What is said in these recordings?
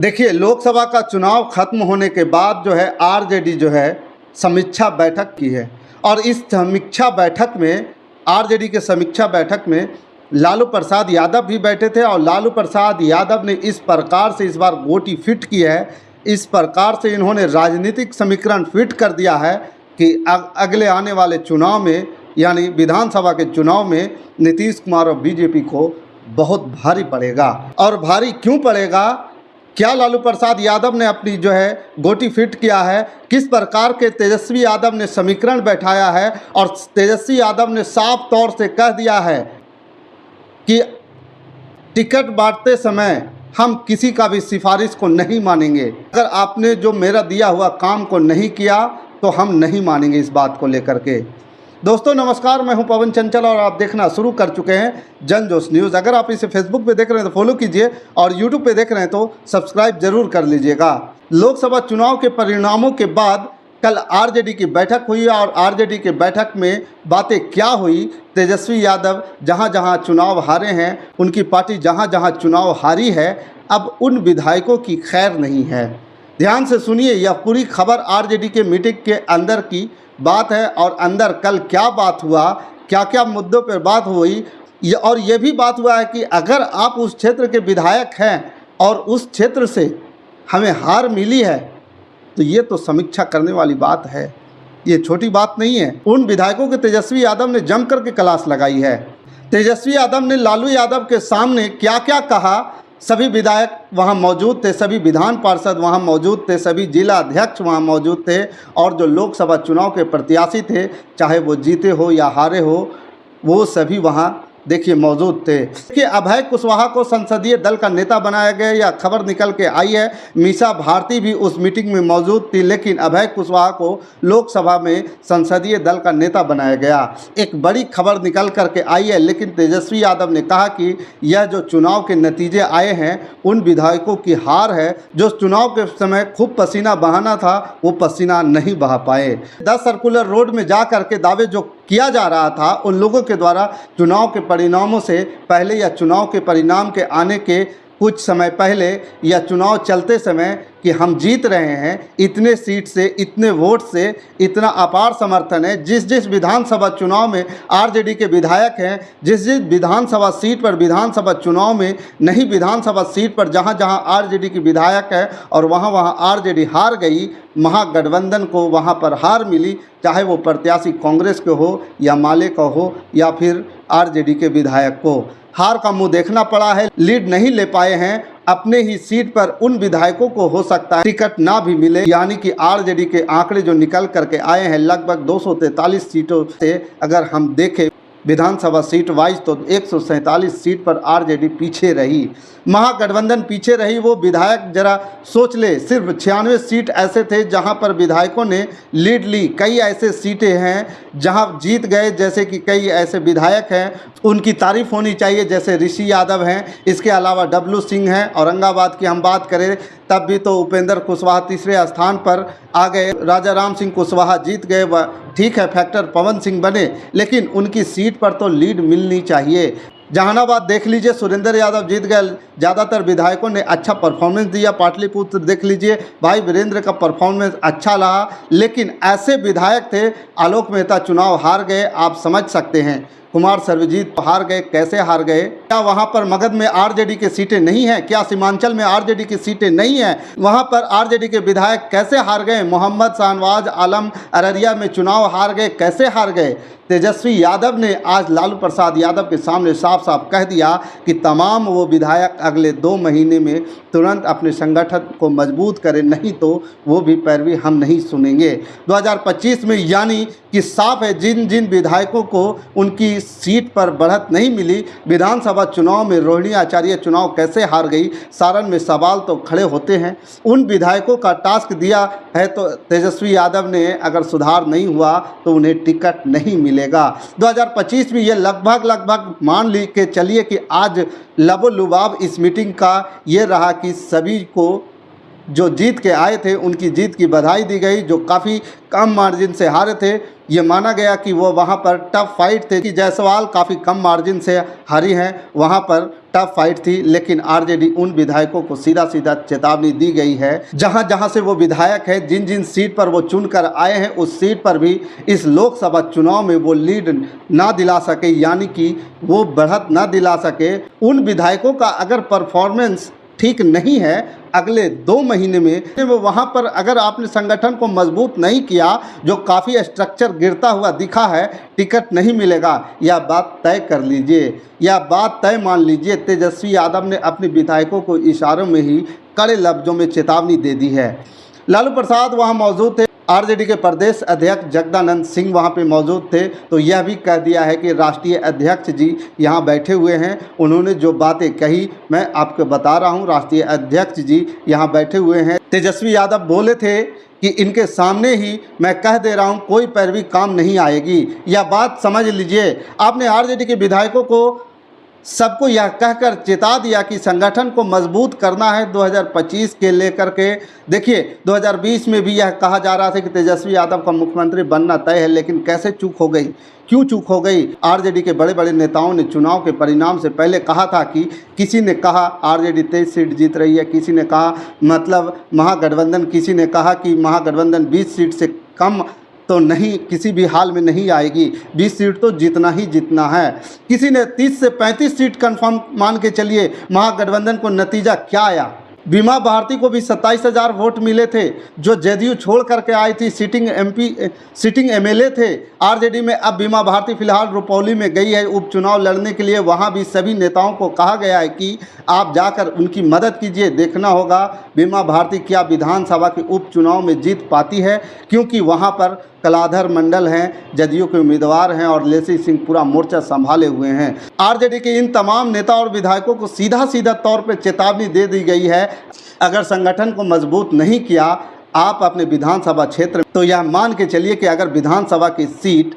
देखिए, लोकसभा का चुनाव खत्म होने के बाद जो है आरजेडी जो है समीक्षा बैठक की है और इस समीक्षा बैठक में आरजेडी के समीक्षा बैठक में लालू प्रसाद यादव भी बैठे थे और लालू प्रसाद यादव ने इस प्रकार से इस बार गोटी फिट की है, इस प्रकार से इन्होंने राजनीतिक समीकरण फिट कर दिया है कि अगले आने वाले चुनाव में यानी विधानसभा के चुनाव में नीतीश कुमार और बीजेपी को बहुत भारी पड़ेगा। और भारी क्यों पड़ेगा, क्या लालू प्रसाद यादव ने अपनी जो है गोटी फिट किया है, किस प्रकार के तेजस्वी यादव ने समीकरण बैठाया है और तेजस्वी यादव ने साफ तौर से कह दिया है कि टिकट बांटते समय हम किसी का भी सिफारिश को नहीं मानेंगे। अगर आपने जो मेरा दिया हुआ काम को नहीं किया तो हम नहीं मानेंगे इस बात को लेकर के। दोस्तों नमस्कार, मैं हूं पवन चंचल और आप देखना शुरू कर चुके हैं जनजोश न्यूज़। अगर आप इसे फेसबुक पे देख रहे हैं तो फॉलो कीजिए और यूट्यूब पे देख रहे हैं तो सब्सक्राइब जरूर कर लीजिएगा। लोकसभा चुनाव के परिणामों के बाद कल आरजेडी की बैठक हुई और आरजेडी के बैठक में बातें क्या हुई, तेजस्वी यादव जहां जहां चुनाव हारे हैं, उनकी पार्टी जहां जहां चुनाव हारी है, अब उन विधायकों की खैर नहीं है। ध्यान से सुनिए, यह पूरी खबर आरजेडी के मीटिंग के अंदर की बात है और अंदर कल क्या बात हुआ, क्या क्या मुद्दों पर बात हुई और ये भी बात हुआ है कि अगर आप उस क्षेत्र के विधायक हैं और उस क्षेत्र से हमें हार मिली है तो ये तो समीक्षा करने वाली बात है, ये छोटी बात नहीं है। उन विधायकों के तेजस्वी यादव ने जम कर के क्लास लगाई है। तेजस्वी यादव ने लालू यादव के सामने क्या क्या कहा, सभी विधायक वहां मौजूद थे, सभी विधान पार्षद वहां मौजूद थे, सभी जिला अध्यक्ष वहां मौजूद थे और जो लोकसभा चुनाव के प्रत्याशी थे, चाहे वो जीते हो या हारे हो, वो सभी वहां देखिए मौजूद थे। देखिए, अभय कुशवाहा को संसदीय दल का नेता बनाया गया, या खबर निकल के आई है। मीसा भारती भी उस मीटिंग में मौजूद थी, लेकिन अभय कुशवाहा को लोकसभा में संसदीय दल का नेता बनाया गया। एक बड़ी खबर निकल करके आई है, लेकिन तेजस्वी यादव ने कहा कि यह जो चुनाव के नतीजे आए हैं उन विधायकों की हार है। जो चुनाव के समय खूब पसीना बहाना था वो पसीना नहीं बहा पाए। 10 सर्कुलर रोड में जा करके दावे जो किया जा रहा था उन लोगों के द्वारा चुनाव के परिणामों से पहले या चुनाव के परिणाम के आने के कुछ समय पहले या चुनाव चलते समय कि हम जीत रहे हैं, इतने सीट से, इतने वोट से, इतना अपार समर्थन है। जिस जिस विधानसभा चुनाव में आरजेडी के विधायक हैं, जिस जिस विधानसभा सीट पर विधानसभा चुनाव में नहीं, विधानसभा सीट पर जहां जहां आरजेडी की विधायक है और वहां वहां आरजेडी हार गई, महागठबंधन को वहां पर हार मिली, चाहे वो प्रत्याशी कांग्रेस के हो या माले का हो या फिर आरजेडी के विधायक को, हार का मुंह देखना पड़ा है। लीड नहीं ले पाए हैं अपने ही सीट पर, उन विधायकों को हो सकता है टिकट ना भी मिले। यानी कि आरजेडी के आंकड़े जो निकल करके आए हैं लगभग 243 सीटों से अगर हम देखें विधानसभा सीट वाइज तो 147 सीट पर आरजेडी पीछे रही, महागठबंधन पीछे रही। वो विधायक जरा सोच ले, सिर्फ 96 सीट ऐसे थे जहां पर विधायकों ने लीड ली। कई ऐसे सीटें हैं जहां जीत गए, जैसे कि कई ऐसे विधायक हैं उनकी तारीफ होनी चाहिए, जैसे ऋषि यादव हैं, इसके अलावा डब्लू सिंह हैं। औरंगाबाद की हम बात करें तब भी तो उपेंद्र कुशवाहा तीसरे स्थान पर आ गए, राजा राम सिंह कुशवाहा जीत गए, वह ठीक है फैक्टर पवन सिंह बने, लेकिन उनकी सीट पर तो लीड मिलनी चाहिए। जहानाबाद देख लीजिए, सुरेंद्र यादव जीत गए, ज़्यादातर विधायकों ने अच्छा परफॉर्मेंस दिया। पाटलिपुत्र देख लीजिए, भाई वीरेंद्र का परफॉर्मेंस अच्छा रहा, लेकिन ऐसे विधायक थे, आलोक मेहता चुनाव हार गए, आप समझ सकते हैं। कुमार सर्वजीत हार गए, कैसे हार गए? क्या वहां पर मगध में आरजेडी की सीटें नहीं हैं? क्या सीमांचल में आरजेडी की सीटें नहीं हैं? वहां पर आरजेडी के विधायक कैसे हार गए? मोहम्मद शाहनवाज आलम अररिया में चुनाव हार गए, कैसे हार गए? तेजस्वी यादव ने आज लालू प्रसाद यादव के सामने साफ साफ कह दिया कि तमाम वो विधायक अगले 2 महीने में तुरंत अपने संगठन को मजबूत करें, नहीं तो वो भी पैरवी हम नहीं सुनेंगे। 2025 में यानी कि साफ है, जिन जिन विधायकों को उनकी सीट पर बढ़त नहीं मिली, विधानसभा चुनाव में रोहिणी आचार्य चुनाव कैसे हार गई, सारण में सवाल तो खड़े होते हैं। उन विधायकों का टास्क दिया है तो तेजस्वी यादव ने अगर सुधार नहीं हुआ तो उन्हें टिकट नहीं मिलेगा। 2025 में ये लगभग मान ली के चलिए कि आज लबो-लुबाब इस मीटिंग का ये रहा कि सभी को जो जीत के आए थे उनकी जीत की बधाई दी गई। जो काफ़ी कम मार्जिन से हारे थे, ये माना गया कि वो वहाँ पर टफ फाइट थे कि जायसवाल काफ़ी कम मार्जिन से हारी हैं, वहाँ पर टफ फाइट थी, लेकिन आरजेडी उन विधायकों को सीधा सीधा चेतावनी दी गई है। जहां जहां से वो विधायक है, जिन जिन सीट पर वो चुनकर आए हैं, उस सीट पर भी इस लोकसभा चुनाव में वो लीड ना दिला सके, यानी कि वो बढ़त ना दिला सके। उन विधायकों का अगर परफॉर्मेंस ठीक नहीं है, अगले 2 महीने में वहाँ पर अगर आपने संगठन को मजबूत नहीं किया, जो काफ़ी स्ट्रक्चर गिरता हुआ दिखा है, टिकट नहीं मिलेगा। यह बात तय कर लीजिए, यह बात तय मान लीजिए। तेजस्वी यादव ने अपने विधायकों को इशारों में ही कड़े लफ्जों में चेतावनी दे दी है। लालू प्रसाद वहाँ मौजूद थे, आरजेडी के प्रदेश अध्यक्ष जगदानंद सिंह वहाँ पे मौजूद थे, तो यह भी कह दिया है कि राष्ट्रीय अध्यक्ष जी यहाँ बैठे हुए हैं। उन्होंने जो बातें कही मैं आपको बता रहा हूँ, राष्ट्रीय अध्यक्ष जी यहाँ बैठे हुए हैं। तेजस्वी यादव बोले थे कि इनके सामने ही मैं कह दे रहा हूँ, कोई पैरवी काम नहीं आएगी। यह बात समझ लीजिए। आपने आरजेडी के विधायकों को सबको यह कहकर चेता दिया कि संगठन को मजबूत करना है 2025 के लेकर के। देखिए 2020 में भी यह कहा जा रहा था कि तेजस्वी यादव का मुख्यमंत्री बनना तय है, लेकिन कैसे चूक हो गई, क्यों चूक हो गई? आरजेडी के बड़े बड़े नेताओं ने चुनाव के परिणाम से पहले कहा था कि किसी ने कहा आरजेडी 23 सीट जीत रही है, किसी ने कहा मतलब महागठबंधन, किसी ने कहा कि महागठबंधन 20 सीट से कम तो नहीं, किसी भी हाल में नहीं आएगी, 20 सीट तो जीतना ही जीतना है। किसी ने 30 से 35 सीट कंफर्म मान के चलिए। महागठबंधन को नतीजा क्या आया? बीमा भारती को भी 27,000 वोट मिले थे, जो जेडीयू छोड़ करके आई थी, सिटिंग एमएलए थे आरजेडी में। अब बीमा भारती फिलहाल रुपौली में गई है उपचुनाव लड़ने के लिए। वहां भी सभी नेताओं को कहा गया है कि आप जाकर उनकी मदद कीजिए। देखना होगा बीमा भारती क्या विधानसभा के उपचुनाव में जीत पाती है, क्योंकि वहां पर कलाधर मंडल हैं, जदयू के उम्मीदवार हैं, और लेसी सिंह पूरा मोर्चा संभाले हुए हैं। आरजेडी के इन तमाम नेता और विधायकों को सीधा सीधा तौर पे चेतावनी दे दी गई है, अगर संगठन को मजबूत नहीं किया आप अपने विधानसभा क्षेत्र, तो यह मान के चलिए कि अगर विधानसभा की सीट,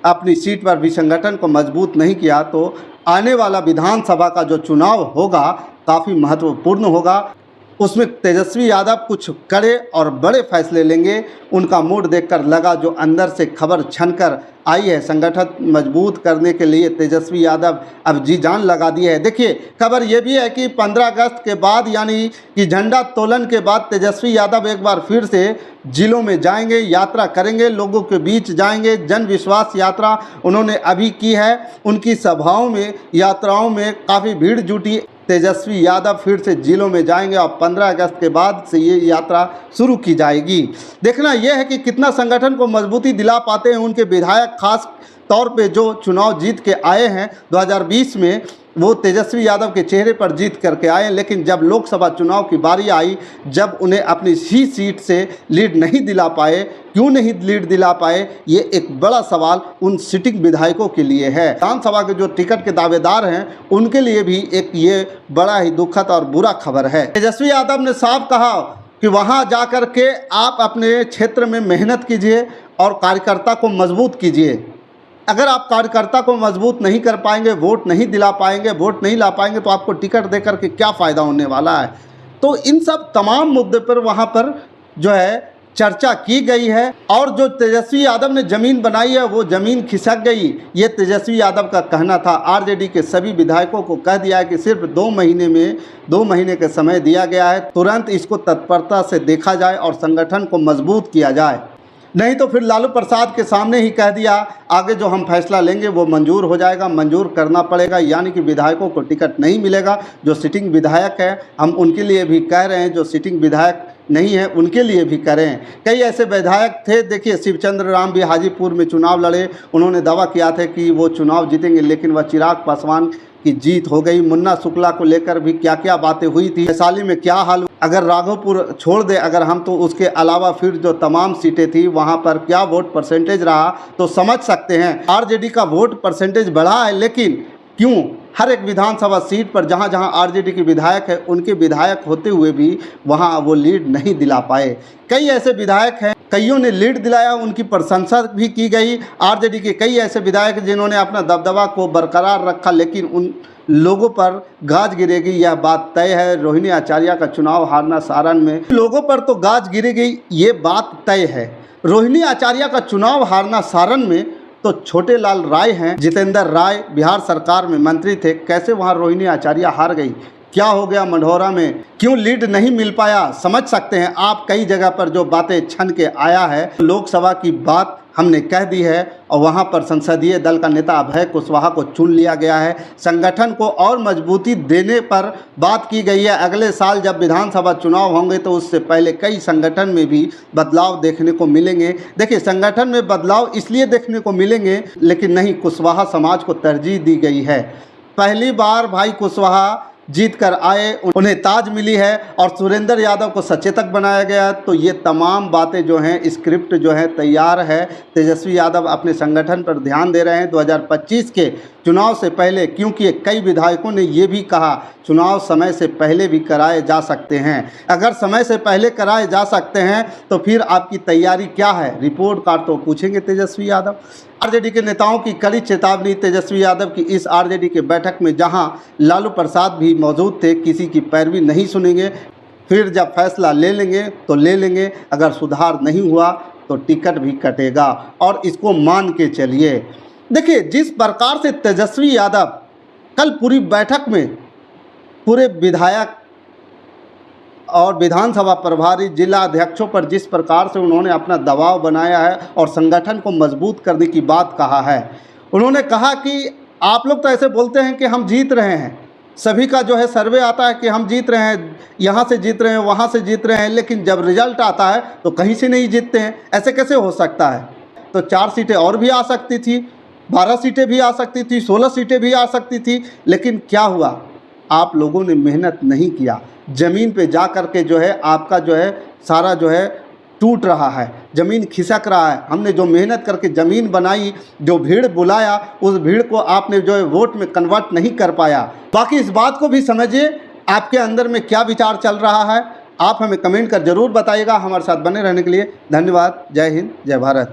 अपनी सीट पर भी संगठन को मजबूत नहीं किया, तो आने वाला विधानसभा का जो चुनाव होगा काफ़ी महत्वपूर्ण होगा। उसमें तेजस्वी यादव कुछ कड़े और बड़े फैसले लेंगे। उनका मूड देखकर लगा, जो अंदर से खबर छनकर आई है, संगठन मजबूत करने के लिए तेजस्वी यादव अब जी जान लगा दी है। देखिए खबर ये भी है कि 15 अगस्त के बाद, यानी कि झंडा तोलन के बाद, तेजस्वी यादव एक बार फिर से जिलों में जाएंगे, यात्रा करेंगे, लोगों के बीच जाएंगे। जन विश्वास यात्रा उन्होंने अभी की है। उनकी सभाओं में, यात्राओं में काफ़ी भीड़ जुटी। तेजस्वी यादव फिर से जिलों में जाएंगे और 15 अगस्त के बाद से ये यात्रा शुरू की जाएगी। देखना यह है कि कितना संगठन को मजबूती दिला पाते हैं उनके विधायक, खास तौर पे जो चुनाव जीत के आए हैं 2020 में। वो तेजस्वी यादव के चेहरे पर जीत करके आए, लेकिन जब लोकसभा चुनाव की बारी आई, जब उन्हें अपनी ही सीट से लीड नहीं दिला पाए, क्यों नहीं लीड दिला पाए, ये एक बड़ा सवाल उन सिटिंग विधायकों के लिए है। विधानसभा के जो टिकट के दावेदार हैं उनके लिए भी एक ये बड़ा ही दुखद और बुरा खबर है। तेजस्वी यादव ने साफ कहा कि वहाँ जा कर के आप अपने क्षेत्र में मेहनत कीजिए और कार्यकर्ता को मजबूत कीजिए। अगर आप कार्यकर्ता को मजबूत नहीं कर पाएंगे, वोट नहीं दिला पाएंगे, वोट नहीं ला पाएंगे, तो आपको टिकट दे करके क्या फ़ायदा होने वाला है। तो इन सब तमाम मुद्दे पर वहाँ पर जो है चर्चा की गई है। और जो तेजस्वी यादव ने ज़मीन बनाई है वो ज़मीन खिसक गई, ये तेजस्वी यादव का कहना था। आरजेडी के सभी विधायकों को कह दिया है कि सिर्फ 2 महीने का समय दिया गया है, तुरंत इसको तत्परता से देखा जाए और संगठन को मजबूत किया जाए, नहीं तो फिर लालू प्रसाद के सामने ही कह दिया आगे जो हम फैसला लेंगे वो मंजूर हो जाएगा, मंजूर करना पड़ेगा। यानी कि विधायकों को टिकट नहीं मिलेगा। जो सिटिंग विधायक है, हम उनके लिए भी कह रहे हैं, जो सिटिंग विधायक नहीं है उनके लिए भी करें। कई ऐसे विधायक थे, देखिए शिवचंद्र राम भी हाजीपुर में चुनाव लड़े, उन्होंने दावा किया था कि वो चुनाव जीतेंगे, लेकिन वह चिराग पासवान की जीत हो गई। मुन्ना शुक्ला को लेकर भी क्या क्या बातें हुई थी, वैशाली में क्या हाल, अगर राघोपुर छोड़ दे अगर हम, तो उसके अलावा फिर जो तमाम सीटें थी वहां पर क्या वोट परसेंटेज रहा, तो समझ सकते हैं। आरजेडी का वोट परसेंटेज बढ़ा है, लेकिन क्यों हर एक विधानसभा सीट पर जहां जहां आरजेडी के विधायक है, उनके विधायक होते हुए भी वहां वो लीड नहीं दिला पाए। कई ऐसे विधायक हैं, कईयों ने लीड दिलाया, उनकी प्रशंसा भी की गई। आरजेडी के कई ऐसे विधायक जिन्होंने अपना दबदबा को बरकरार रखा, लेकिन उन लोगों पर गाज गिरेगी, यह बात तय है। रोहिणी आचार्य का चुनाव हारना सारण में, लोगों पर तो गाज गिरेगी, ये बात तय है। रोहिणी आचार्य का चुनाव हारना सारण में तो छोटे लाल राय हैं, जितेंद्र राय बिहार सरकार में मंत्री थे, कैसे वहाँ रोहिणी आचार्य हार गई, क्या हो गया मंढौरा में, क्यों लीड नहीं मिल पाया, समझ सकते हैं आप। कई जगह पर जो बातें छन के आया है, लोकसभा की बात हमने कह दी है और वहां पर संसदीय दल का नेता अभय कुशवाहा को चुन लिया गया है। संगठन को और मजबूती देने पर बात की गई है। अगले साल जब विधानसभा चुनाव होंगे तो उससे पहले कई संगठन में भी बदलाव देखने को मिलेंगे। देखिए, संगठन में बदलाव इसलिए देखने को मिलेंगे, लेकिन नहीं, कुशवाहा समाज को तरजीह दी गई है। पहली बार भाई कुशवाहा जीत कर आए, उन्हें ताज मिली है और सुरेंद्र यादव को सचेतक बनाया गया। तो ये तमाम बातें जो हैं, स्क्रिप्ट जो है तैयार है। तेजस्वी यादव अपने संगठन पर ध्यान दे रहे हैं 2025 के चुनाव से पहले, क्योंकि कई विधायकों ने ये भी कहा चुनाव समय से पहले भी कराए जा सकते हैं। अगर समय से पहले कराए जा सकते हैं तो फिर आपकी तैयारी क्या है, रिपोर्ट कार्ड तो पूछेंगे तेजस्वी यादव। आरजेडी के नेताओं की कड़ी चेतावनी तेजस्वी यादव की इस आरजेडी के बैठक में, जहां लालू प्रसाद भी मौजूद थे, किसी की पैरवी नहीं सुनेंगे, फिर जब फैसला ले लेंगे तो ले लेंगे, अगर सुधार नहीं हुआ तो टिकट भी कटेगा और इसको मान के चलिए। देखिए, जिस प्रकार से तेजस्वी यादव कल पूरी बैठक में पूरे विधायक और विधानसभा प्रभारी जिला अध्यक्षों पर जिस प्रकार से उन्होंने अपना दबाव बनाया है और संगठन को मजबूत करने की बात कहा है, उन्होंने कहा कि आप लोग तो ऐसे बोलते हैं कि हम जीत रहे हैं, सभी का जो है सर्वे आता है कि हम जीत रहे हैं, यहाँ से जीत रहे हैं, वहाँ से जीत रहे हैं, लेकिन जब रिजल्ट आता है तो कहीं से नहीं जीतते हैं। ऐसे कैसे हो सकता है? तो 4 सीटें और भी आ सकती थी, 12 सीटें भी आ सकती थी, 16 सीटें भी आ सकती थी, लेकिन क्या हुआ? आप लोगों ने मेहनत नहीं किया। ज़मीन पे जा कर के जो है आपका जो है सारा जो है टूट रहा है, ज़मीन खिसक रहा है। हमने जो मेहनत करके ज़मीन बनाई, जो भीड़ बुलाया, उस भीड़ को आपने जो है वोट में कन्वर्ट नहीं कर पाया। बाकी इस बात को भी समझिए, आपके अंदर में क्या विचार चल रहा है, आप हमें कमेंट कर ज़रूर बताइएगा। हमारे साथ बने रहने के लिए धन्यवाद। जय हिंद, जय भारत।